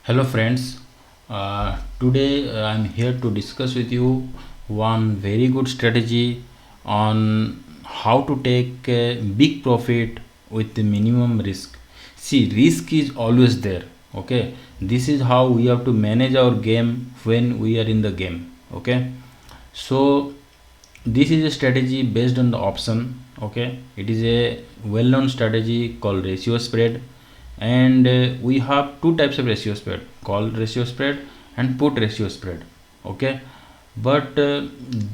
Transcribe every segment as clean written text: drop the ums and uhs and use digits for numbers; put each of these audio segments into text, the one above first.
Hello friends, today I'm here to discuss with you one very good strategy on how to take a big profit with the minimum risk. See, risk is always there. Okay, this is how we have to manage our game when we are in the game. Okay, so this is a strategy based on the option. Okay, it is a well-known strategy called ratio spread, and we have two types of ratio spread: call ratio spread and put ratio spread. Okay, but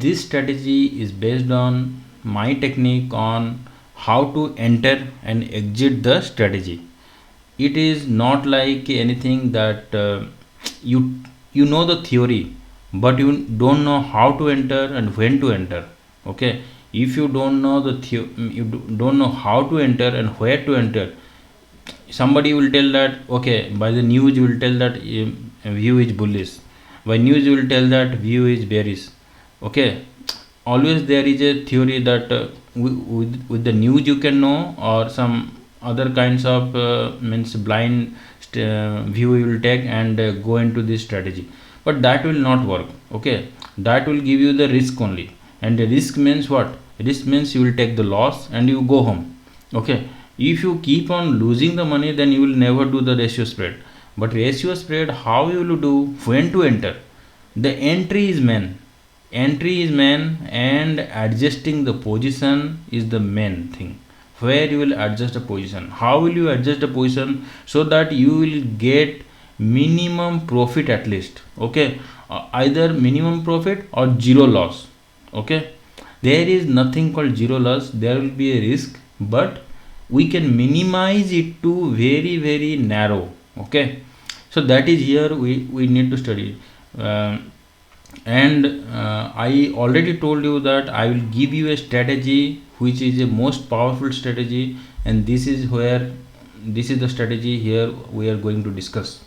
this strategy is based on my technique on how to enter and exit the strategy. It is not like anything that you you know the theory, but you don't know how to enter and when to enter. Okay, if you don't know don't know how to enter and where to enter, somebody will tell that, okay, by the news you will tell that view is bullish, by news you will tell that view is bearish. Okay, always there is a theory that with the news you can know, or some other kinds of means blind view you will take and go into this strategy, but that will not work. Okay, that will give you the risk only, and the risk means what? Risk means you will take the loss and you go home. Okay, if you keep on losing the money, then you will never do the ratio spread. But ratio spread, how you will do? When to enter? The entry is main, and adjusting the position is the main thing. Where you will adjust the position, how will you adjust the position so that you will get minimum profit at least. Okay, either minimum profit or zero loss. Okay, there is nothing called zero loss, there will be a risk, but we can minimize it to very narrow. Okay, so that is here we need to study. And I already told you that I will give you a strategy which is a most powerful strategy, and this is the strategy here we are going to discuss.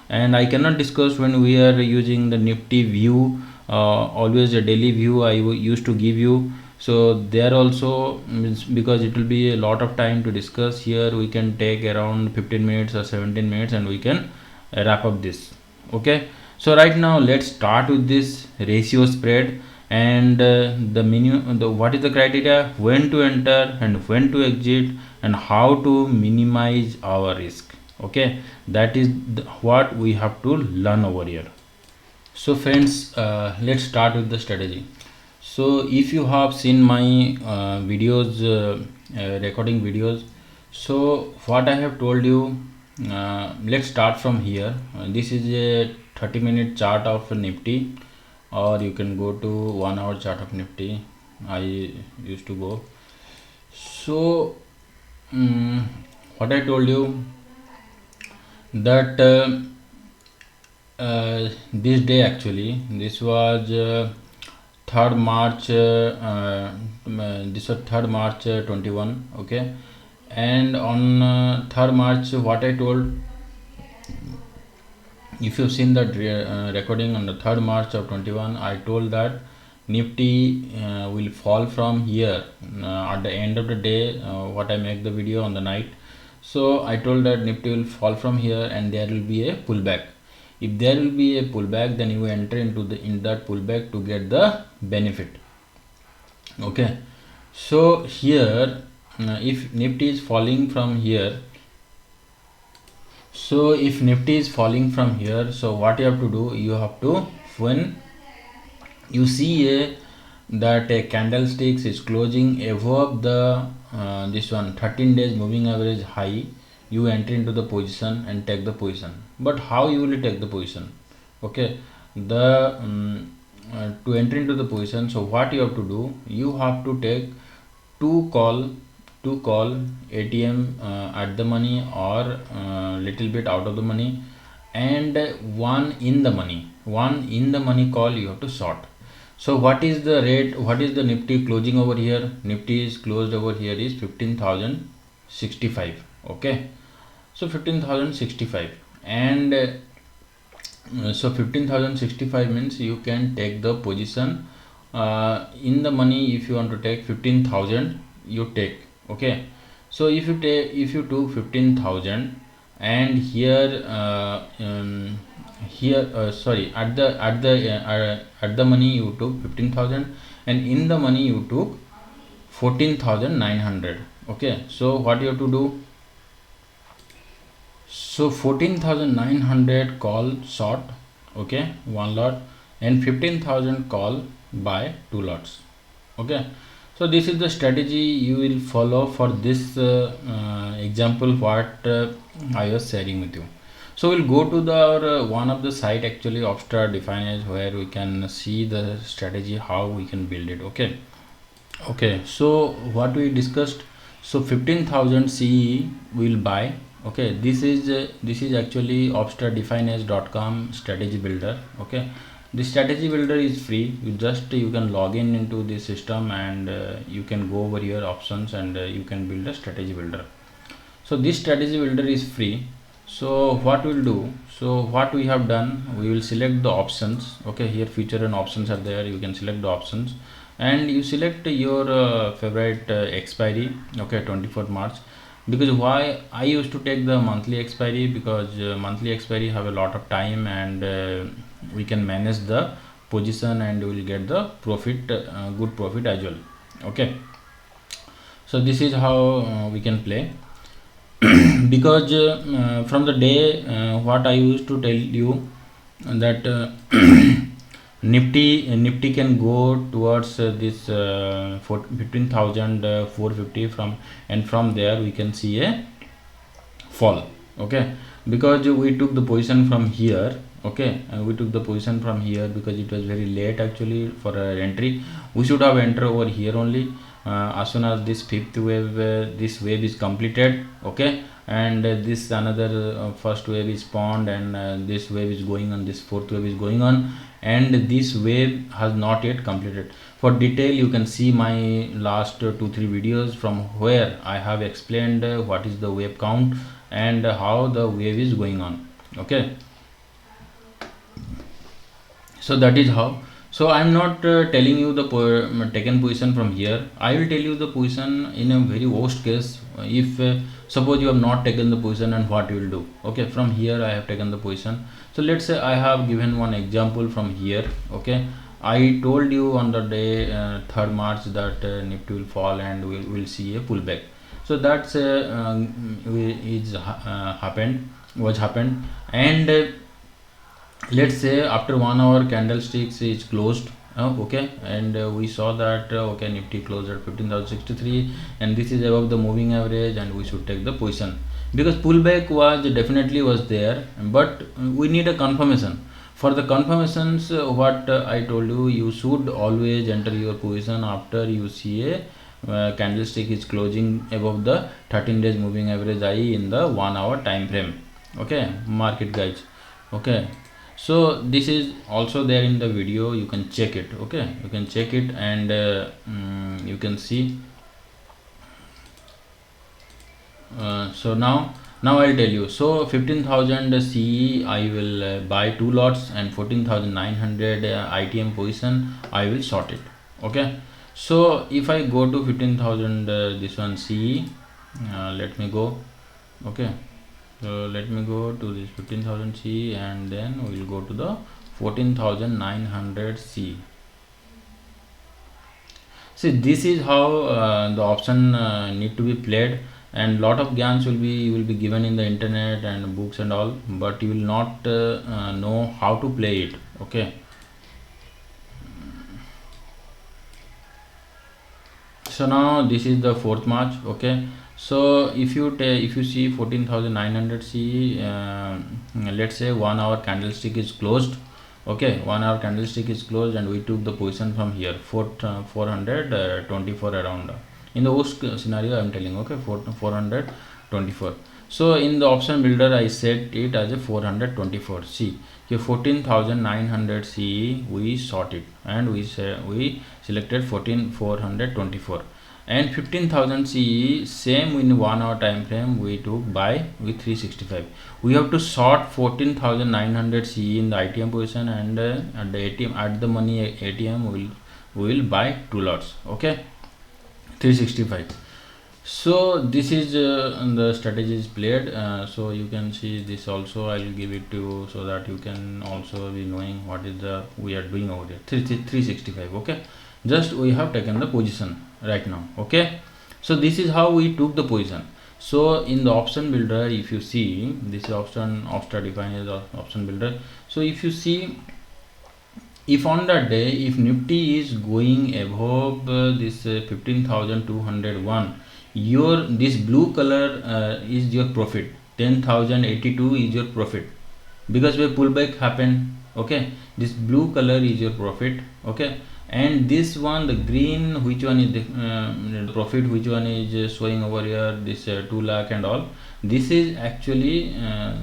And I cannot discuss when we are using the Nifty view, always a daily view used to give you. So there also means, because it will be a lot of time to discuss here, we can take around 15 minutes or 17 minutes and we can wrap up this. Okay, so right now let's start with this ratio spread, and the minimum, the what is the criteria, when to enter and when to exit, and how to minimize our risk. Okay, that is what we have to learn over here. So friends, let's start with the strategy. So if you have seen my videos, recording videos, so what I have told you, let's start from here. This is a 30-minute chart of Nifty, or you can go to 1 hour chart of Nifty. I used to go. So what I told you, that this day, actually this was 3rd March, this was 3rd March 21. Okay, and on 3rd March, what I told, if you've seen that recording on the 3rd March of 21, I told that Nifty will fall from here at the end of the day, what I make the video on the night. So I told that Nifty will fall from here and there will be a pullback. If there will be a pullback, then you enter into in that pullback to get the benefit. Okay, so here if Nifty is falling from here, so if Nifty is falling from here, so what you have to do, you have to, when you see that a candlestick is closing above the this one 13 days moving average high, you enter into the position and take the position. But how you will take the position? Okay, the to enter into the position, so what you have to do, you have to take two call ATM at the money, or little bit out of the money, and one in the money call you have to short. So what is the rate, what is the Nifty closing over here? Nifty is closed over here is 15,065. Okay, so 15,065, and so 15,065 means you can take the position in the money. If you want to take 15,000, you take. Okay, so if you do 15,000 and here sorry, at the money you took 15,000, and in the money you took 14,900. Okay, so what you have to do? So 14,900 call short, okay, one lot, and 15,000 call buy two lots. Okay, so this is the strategy you will follow for this example what I was sharing with you. So we'll go to the one of the site, actually Opstra Definage, where we can see the strategy how we can build it. Okay, so what we discussed, so 15,000 CE will buy. Okay, this is actually opstradefinage.com strategy builder. Okay, the strategy builder is free. You can log in into this system, and you can go over your options, and you can build a strategy builder. So this strategy builder is free. So what we'll do, so what we have done, we will select the options. Okay, here feature and options are there. You can select the options, and you select your favorite expiry. Okay, 24th March. Because why I used to take the monthly expiry, because monthly expiry have a lot of time, and we can manage the position, and we will get the profit, good profit as well. Okay, so this is how we can play. Because from the day what I used to tell you, that Nifty can go towards this 15,450 from, and from there we can see a fall. Okay, because we took the position from here. Okay, we took the position from here because it was very late actually for entry. We should have entered over here only. As soon as this fifth wave, this wave is completed. Okay, and this another first wave is spawned, and this wave is going on, this fourth wave is going on, and this wave has not yet completed. For detail you can see my last 2-3 videos from where I have explained what is the wave count and how the wave is going on. Okay, so that is how. So I'm not telling you the taken position from here. I will tell you the position in a very worst case, if suppose you have not taken the position, and what you will do. Okay, from here I have taken the position. So let's say I have given one example from here. Okay, I told you on the day 3rd March that Nifty will fall and we will see a pullback. So that's happened, and let's say after 1 hour candlesticks is closed. Okay, and we saw that okay, Nifty closed at 15,063, and this is above the moving average, and we should take the position, because pullback was definitely was there, but we need a confirmation. For the confirmations, what I told you, you should always enter your position after you see a candlestick is closing above the 13 days moving average, i.e. in the 1 hour time frame. Okay, market guys. Okay, so this is also there in the video, you can check it. Okay, you can check it, and you can see. So now I'll tell you. So 15,000 CE I will buy two lots, and 14,900 ITM position I will short it. Okay, so if I go to 15,000 this one CE, let me go. Okay, so let me go to this 15,000 C, and then we will go to the 14,900 C. See, this is how the option need to be played, and lot of gyans will be given in the internet and books and all, but you will not know how to play it. Okay, so now this is the 4th March. Okay, so if you see 14,900 C, let's say 1 hour candlestick is closed. Okay, 1 hour candlestick is closed, and we took the position from here 424 around. In the worst scenario I am telling. Okay, 424. So in the option builder I set it as a 424. See here, 14,900 CE we sort it, and we selected 424, and 15,000 CE same in 1 hour time frame we took buy with 365. We have to sort 14,900 CE in the ITM position, and at the ATM, at the money ATM we will buy two lots. Okay, 365. So this is the strategies played. So you can see this also. I'll give it to you so that you can also be knowing what is the we are doing over here. 365. Okay, just we have taken the position right now. Okay, so this is how we took the position. So in the option builder, if you see this option after defined as option builder. So if you see, if on that day if Nifty is going above this 15,201, your this blue color is your profit, 10,082 is your profit, because where pullback happened. Okay, this blue color is your profit. Okay, and this one, the green, which one is the profit, which one is showing over here, this 2 lakh and all. This is actually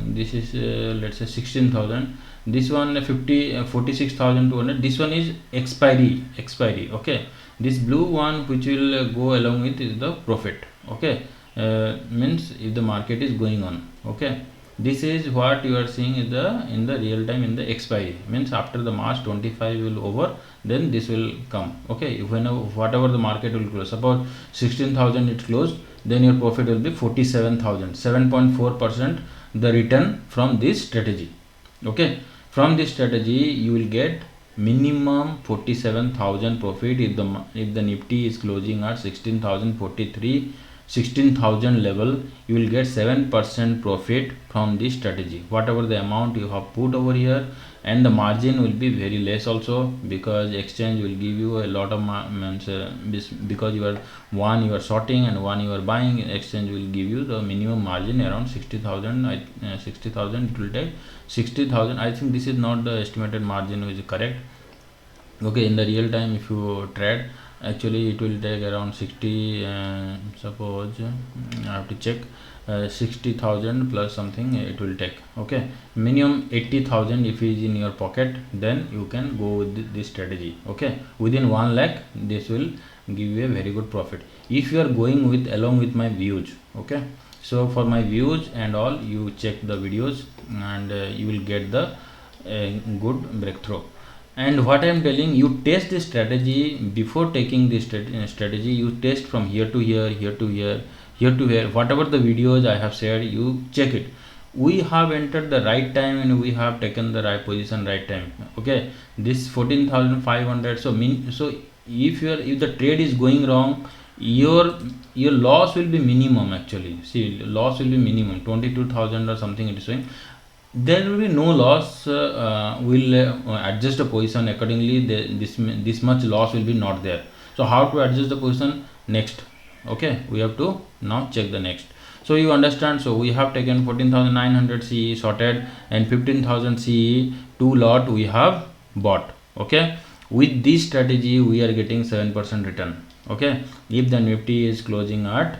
this is let's say 16,000. This one 46,200. This one is expiry. Okay, this blue one which will go along with is the profit. Okay, means if the market is going on. Okay, this is what you are seeing is the in the real time in the expiry, means after the March 25 will over, then this will come. Okay, whenever whatever the market will close, suppose 16,000 it closed, then your profit will be 47,000, 7.4% the return from this strategy. Okay, from this strategy you will get minimum 47,000 profit if the Nifty is closing at 16,043, 16,000 level. You will get 7% profit from this strategy, whatever the amount you have put over here. And the margin will be very less also, because exchange will give you a lot of because you are one you are shorting and one you are buying. Exchange will give you the minimum margin around 60,000. 60,000 it will take 60,000. I think this is not the estimated margin which is correct. Okay, in the real time if you trade, actually it will take around 60, suppose I have to check, 60,000 plus something it will take. Okay, minimum 80,000 if it is in your pocket, then you can go with this strategy. Okay, within 1 lakh this will give you a very good profit if you are going with along with my views. Okay, so for my views and all, you check the videos and you will get the good breakthrough. And what I am telling you, test this strategy before taking this strategy. You test from here to here, here to here, here to here, whatever the videos I have shared, you check it. We have entered the right time and we have taken the right position right time. Okay, this 14,500. So if the trade is going wrong, your loss will be minimum. Actually, see, loss will be minimum 22,000 or something it is showing. There will be no loss. Will adjust the position accordingly. This much loss will be not there. So how to adjust the position next? Okay, we have to now check the next. So you understand. So we have taken 14,900 CE sorted and 15,000 CE 2 lot we have bought. Okay, with this strategy we are getting 7% return. Okay, if the Nifty is closing at,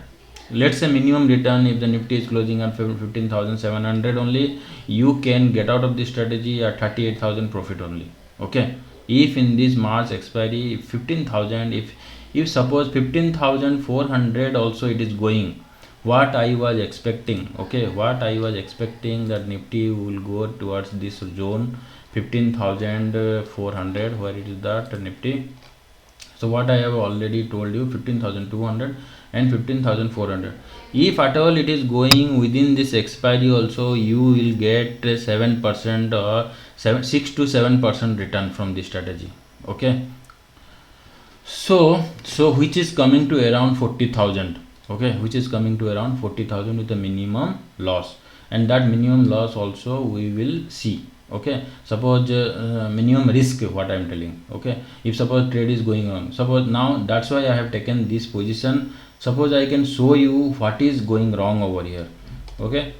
let's say minimum return, if the Nifty is closing at 15,700 only, you can get out of this strategy at 38,000 profit only. Okay, if in this March expiry 15,000, if suppose 15,400 also it is going, what I was expecting. Okay, what I was expecting that Nifty will go towards this zone 15,400, where it is that Nifty. So what I have already told you, 15,200 and 15,400. If at all it is going within this expiry also, you will get 7% or 6 to 7% return from this strategy. Okay, so which is coming to around 40,000. Okay, which is coming to around 40,000 with a minimum loss, and that minimum loss also we will see. Okay, suppose minimum risk, what I am telling. Okay, if suppose trade is going on, suppose now, that's why I have taken this position. Suppose I can show you what is going wrong over here. Okay,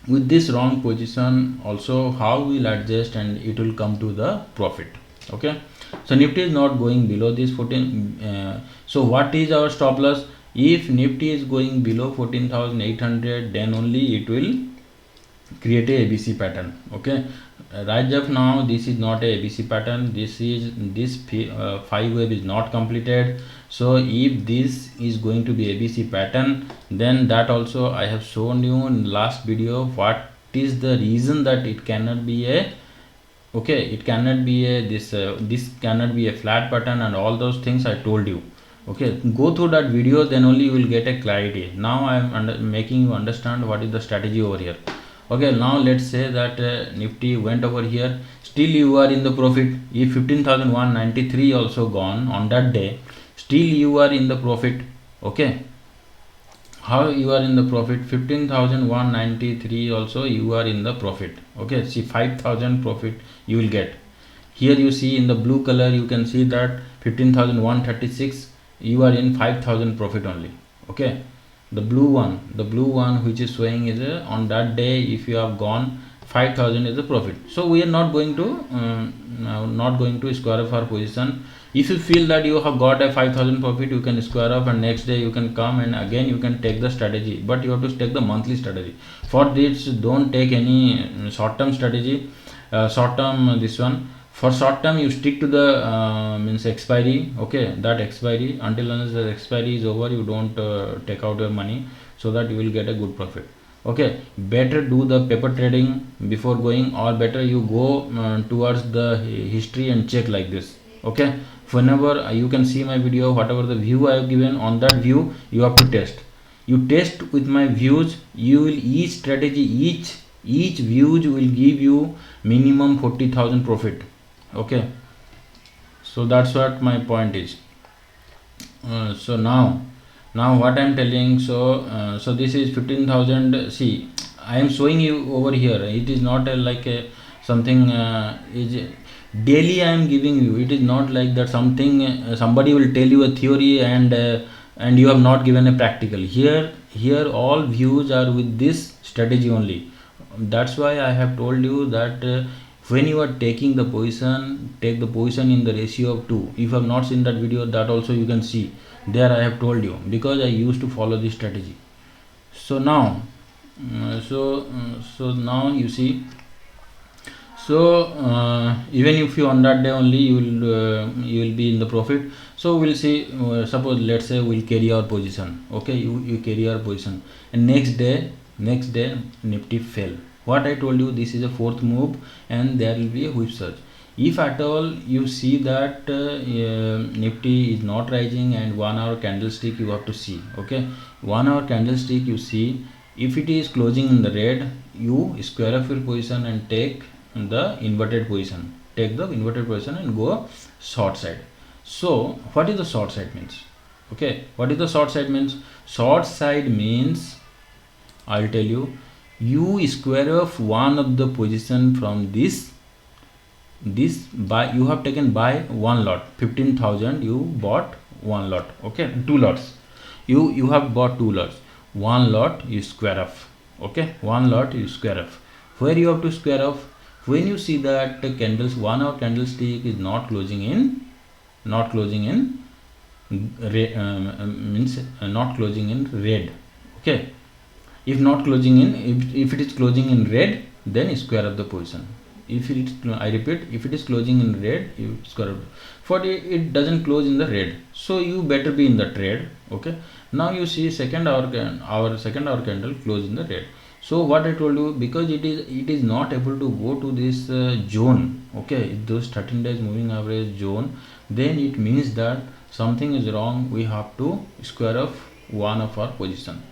with this wrong position also, how we'll adjust and it will come to the profit. Okay, so Nifty is not going below this 14. So what is our stop loss? If Nifty is going below 14,800, then only it will create a ABC pattern. Okay, right up now this is not a ABC pattern. This 5 wave is not completed. So if this is going to be ABC pattern, then that also I have shown you in last video what is the reason that it cannot be a, okay, it cannot be a this cannot be a flat pattern and all those things I told you. Okay, go through that video, then only you will get a clarity. Now I am making you understand what is the strategy over here. Okay, now let's say that Nifty went over here, still you are in the profit. If 15,193 also gone on that day, still you are in the profit. Okay, how you are in the profit? 15,193 also you are in the profit. Okay, see 5,000 profit you will get. Here you see in the blue color, you can see that 15,136 you are in 5,000 profit only. Okay, the blue one which is showing is on that day if you have gone 5,000 is the profit. So we are not going to square off our position. If you feel that you have got a 5,000 profit, you can square off, and next day you can come and again you can take the strategy, but you have to take the monthly strategy. For this, don't take any short-term strategy. Short-term, this one, for short term you stick to the means expiry. Okay, that expiry, until unless the expiry is over, you don't take out your money, so that you will get a good profit. Okay, better do the paper trading before going, or better you go towards the history and check like this. Okay, whenever you can see my video, whatever the view I have given, on that view you have to test. You test with my views, you will each strategy, each views will give you minimum 40,000 profit. Okay, so that's what my point is. So now what I'm telling, so this is 15,000. See, I am showing you over here, it is not like a something is daily I am giving you. It is not like that something somebody will tell you a theory and you have not given a practical. Here all views are with this strategy only. That's why I have told you that when you are taking the position, take the position in the ratio of 2. If you have not seen that video, that also you can see there. I have told you, because I used to follow this strategy. So now so now you see, so even if you on that day only you will be in the profit. So we'll see, suppose let's say we'll carry our position. Okay, you carry our position, and next day Nifty fell. What I told you, this is a fourth move and there will be a whip surge. If at all you see that Nifty is not rising, and 1 hour candlestick you have to see. Okay, 1 hour candlestick you see, if it is closing in the red, you square off your position and take the inverted position. Take the inverted position and go short side. So what is the short side means? Okay, what is the short side means? Short side means, I'll tell you, you square off one of the position from this buy. You have taken buy one lot, 15,000 you bought one lot. Okay, two lots, you have bought two lots. One lot you square off. Okay, one lot you square off. Where you have to square off? When you see that the candles 1 hour candlestick is not closing in means not closing in red. Okay, if not closing in, if it is closing in red, then square up the position. If it is, I repeat, if it is closing in red, you square up. For it doesn't close in the red, so you better be in the trade. Okay, now you see second hour candle close in the red. So what I told you, because it is not able to go to this zone. Okay, those 13 days moving average zone, then it means that something is wrong. We have to square off one of our position.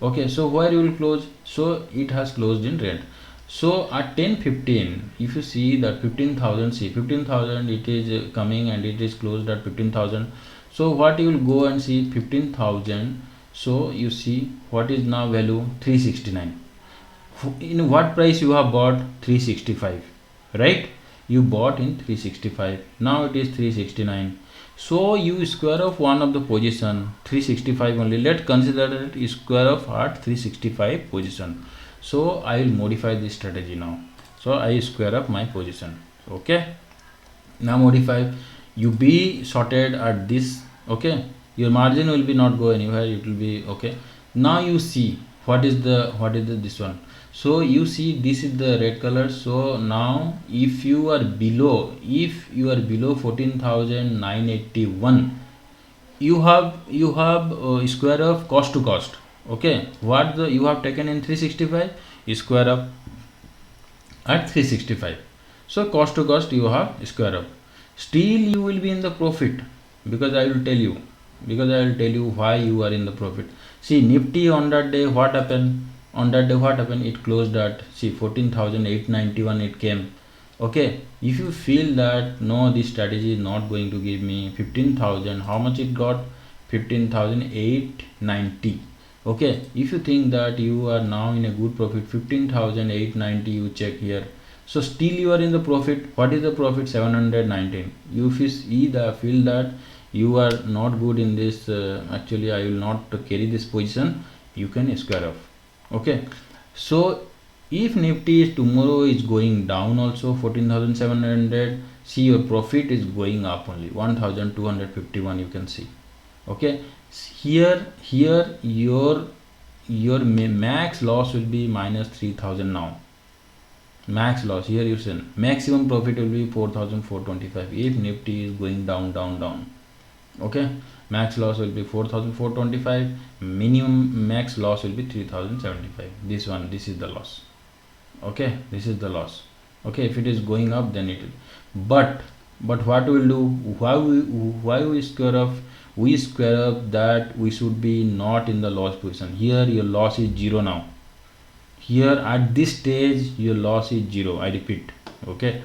Okay, so where you will close? So it has closed in red. So at 10:15, if you see that 15,000, see 15,000, it is coming and it is closed at 15,000. So what you will go and see 15,000. So you see what is now value? 369. In what price you have bought? 365, right? You bought in 365. Now it is 369. So you square off one of the position, 365 only. Let's consider that you square off at 365 position. So I will modify this strategy now. So I square up my position. Okay, now modify. You be sorted at this. Okay, your margin will be not go anywhere, it will be okay. Now you see what is the this one. So you see this is the red color. So now if you are below 14,981, you have square of cost to cost. Okay, what the you have taken in 365, you square up at 365. So cost to cost you have square up. Still you will be in the profit, because I will tell you because I will tell you why you are in the profit. See, Nifty on that day, what happened? On that day, what happened? It closed at, see, 14,891 it came. Okay, if you feel that no, this strategy is not going to give me 15,000, how much it got? 15,890. Okay, if you think that you are now in a good profit, 15,890, you check here. So still you are in the profit. What is the profit? 719. You feel that you are not good in this, actually I will not carry this position, you can square off. Okay, so if Nifty is tomorrow is going down also 14,700, see your profit is going up only 1,251, you can see. Okay, here your max loss will be minus 3,000 now. Max loss here, you see maximum profit will be 4,425 if Nifty is going down. Okay, max loss will be 4,425, minimum max loss will be 3,075. This is the loss. Okay, this is the loss. Okay, if it is going up, then it will. But what we will do, why we square up? We square up that we should be not in the loss position. Here your loss is 0 now. Here at this stage your loss is 0. I repeat. Okay,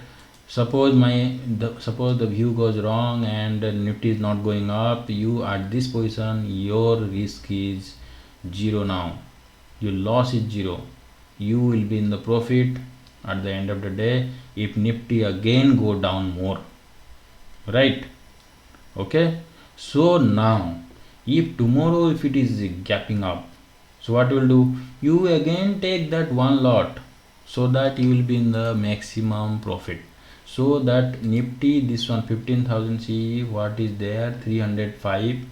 suppose the view goes wrong and Nifty is not going up, you at this position your risk is 0 now. Your loss is 0. You will be in the profit at the end of the day if Nifty again go down more, right? Okay, so now if tomorrow if it is gapping up, so what you will do, you again take that one lot so that you will be in the maximum profit. So that Nifty, this one 15,000 CE, what is there, 305,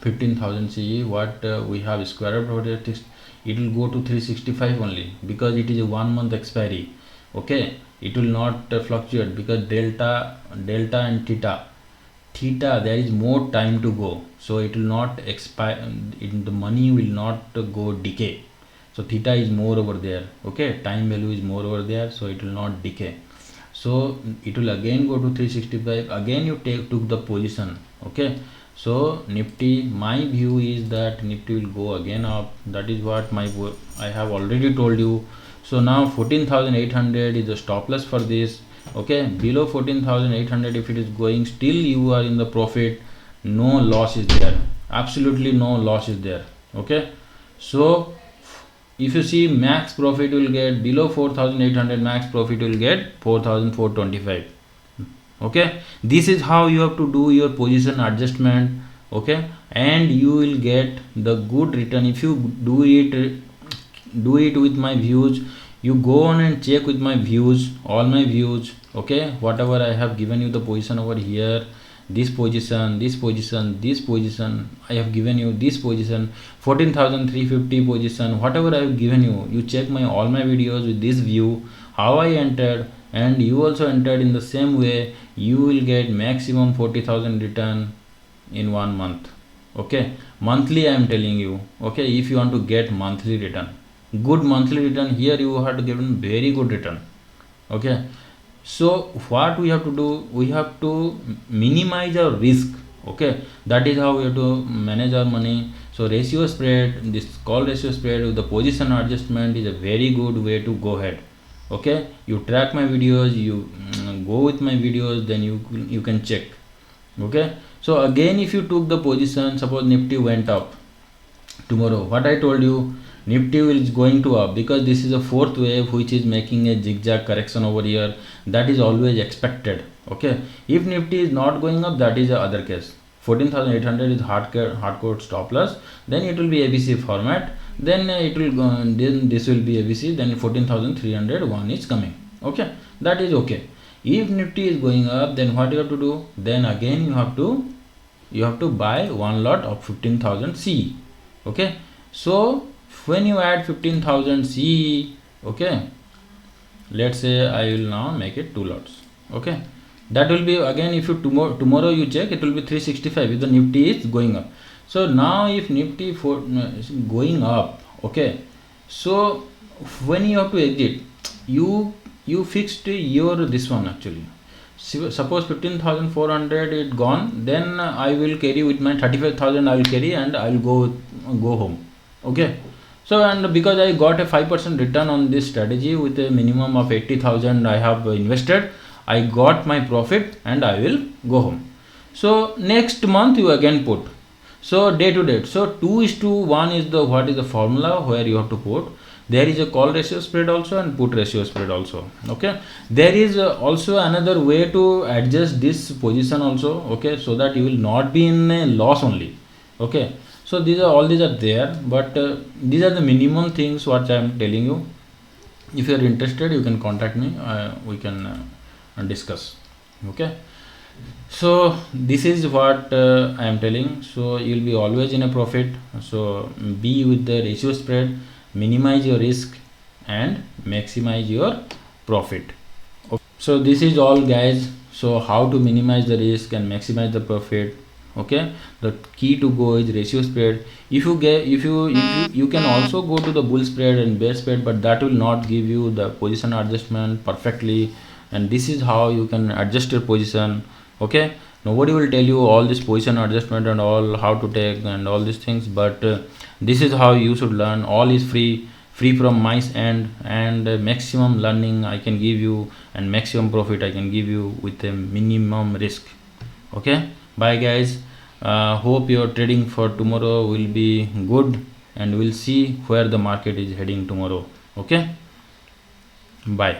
15,000 CE, what we have square root of it, it will go to 365 only, because it is a 1 month expiry. Okay, it will not fluctuate, because delta and theta there is more time to go, so it will not expire, the money will not go decay. So theta is more over there. Okay, time value is more over there, so it will not decay. So it will again go to 365, again you took the position. Okay, so Nifty, my view is that Nifty will go again up. That is what I have already told you. So now 14,800 is the stop loss for this. Okay, below 14,800 if it is going, still you are in the profit, no loss is there, absolutely no loss is there. Okay, so if you see, max profit will get below 4,800, max profit will get 4,425. Okay, this is how you have to do your position adjustment. Okay, and you will get the good return if you do it with my views. You go on and check with my views, all my views. Okay, whatever I have given you the position over here, this position, I have given you this position, 14,350 position, whatever I have given you. You check all my videos with this view, how I entered, and you also entered in the same way. You will get maximum 40,000 return in 1 month. Okay, monthly I am telling you. Okay, if you want to get monthly return, good monthly return, here you have to give very good return. Okay, so what we have to do, we have to minimize our risk. Okay, that is how we have to manage our money. So ratio spread, this call ratio spread with the position adjustment is a very good way to go ahead. Okay, you track my videos, you go with my videos, then you can check. Okay, so again if you took the position, suppose Nifty went up tomorrow, what I told you, Nifty is going to up, because this is a fourth wave which is making a zigzag correction over here. That is always expected. Okay, if Nifty is not going up, that is the other case. 14,800 is hardcore stop loss, then it will be ABC format, then it will go, then this will be ABC, then 14,301 is coming. Okay, that is okay. If Nifty is going up, then what you have to do, then again you have to buy one lot of 15,000 CE. Okay, so when you add 15,000 CE, okay, let's say I will now make it 2 lots. Okay, that will be again, if you tomorrow you check, it will be 365 if the Nifty is going up. So now if Nifty is going up, okay, so when you have to exit, you fixed your this one actually. suppose 15,400 it gone, then I will carry with my 35,000, I will carry and I will go home. Okay, so and because I got a 5% return on this strategy with a minimum of 80,000 I have invested, I got my profit and I will go home. So next month you again put, so day to day, so 2:1 is the what is the formula where you have to put. There is a call ratio spread also and put ratio spread also. Okay, there is also another way to adjust this position also. Okay, so that you will not be in a loss only. Okay, so these are there, but these are the minimum things what I am telling you. If you are interested, you can contact me, we can discuss. Okay, so this is what I am telling. So you will be always in a profit. So be with the ratio spread, minimize your risk and maximize your profit. Okay. So this is all guys. So how to minimize the risk and maximize the profit. Okay, the key to go is ratio spread. If you can also go to the bull spread and bear spread, but that will not give you the position adjustment perfectly, and this is how you can adjust your position. Okay, nobody will tell you all this position adjustment and all how to take and all these things, but this is how you should learn. All is free from my end, and maximum learning I can give you and maximum profit I can give you with a minimum risk. Okay, bye guys. Hope your trading for tomorrow will be good, and we'll see where the market is heading tomorrow. Okay, bye.